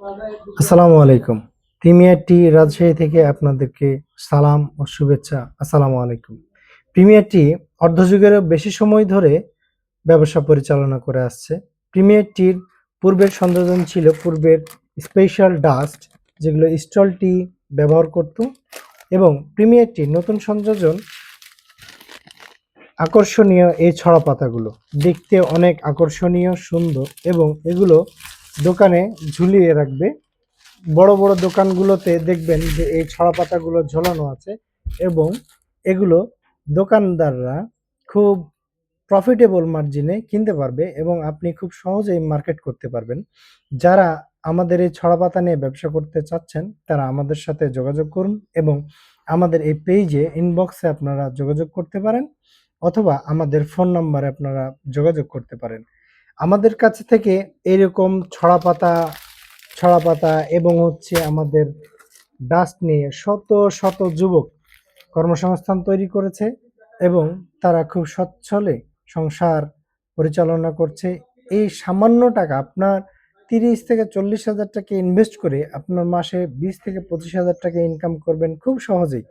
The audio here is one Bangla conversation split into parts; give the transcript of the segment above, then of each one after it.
আসসালামু আলাইকুম। প্রিমিয়ার টি রাজশাহী থেকে আপনাদেরকে সালাম ও শুভেচ্ছা। আসসালামু আলাইকুম। প্রিমিয়ার টি অর্ধযুগেরও বেশি সময় ধরে ব্যবসা পরিচালনা করে আসছে। প্রিমিয়ার টির পূর্বের সংযোজন ছিল পূর্বের স্পেশাল ডাস্ট, যেগুলো স্টল টি ব্যবহার করত, এবং প্রিমিয়ার টির নতুন সংযোজন আকর্ষণীয় এই ছড়া পাতাগুলো। দেখতে অনেক আকর্ষণীয়, সুন্দর, এবং এগুলো দোকানে ঝুলিয়ে রাখবে। বড় বড় দোকানগুলোতে দেখবেন যে এই ছড়া পাতাগুলো ঝোলানো আছে, এবং এগুলো দোকানদাররা খুব প্রফিটেবল মার্জিনে কিনতে পারবে এবং আপনি খুব সহজেই মার্কেট করতে পারবেন। যারা আমাদের এই ছড়া পাতা নিয়ে ব্যবসা করতে চাচ্ছেন তারা আমাদের সাথে যোগাযোগ করুন, এবং আমাদের এই পেজে ইনবক্সে আপনারা যোগাযোগ করতে পারেন, অথবা আমাদের ফোন নাম্বারে আপনারা যোগাযোগ করতে পারেন। আমাদের কাছে থেকে এরকম ছড়া পাতা এবং আমাদের ডাস্ট নিয়ে শত শত যুবক কর্মসংস্থান তৈরি করেছে, এবং তারা খুব সচ্ছলে সংসার পরিচালনা করছে। এই সামান্য টাকা, আপনার 30 থেকে 40 হাজার টাকা ইনভেস্ট করে আপনার মাসে 20 থেকে 25 হাজার টাকা ইনকাম করবেন খুব সহজেই।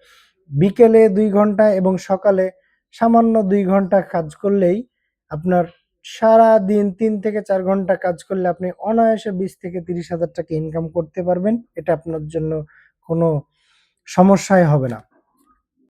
বিকেলে 2 ঘন্টা এবং সকালে সামান্য 2 ঘন্টা কাজ করলেই আপনার সারা দিন 3 থেকে 4 ঘন্টা কাজ করলে আপনি অনায়াসে 20 থেকে 30 হাজার টাকা ইনকাম করতে পারবেন। এটা আপনার জন্য কোনো সমস্যাই হবে না।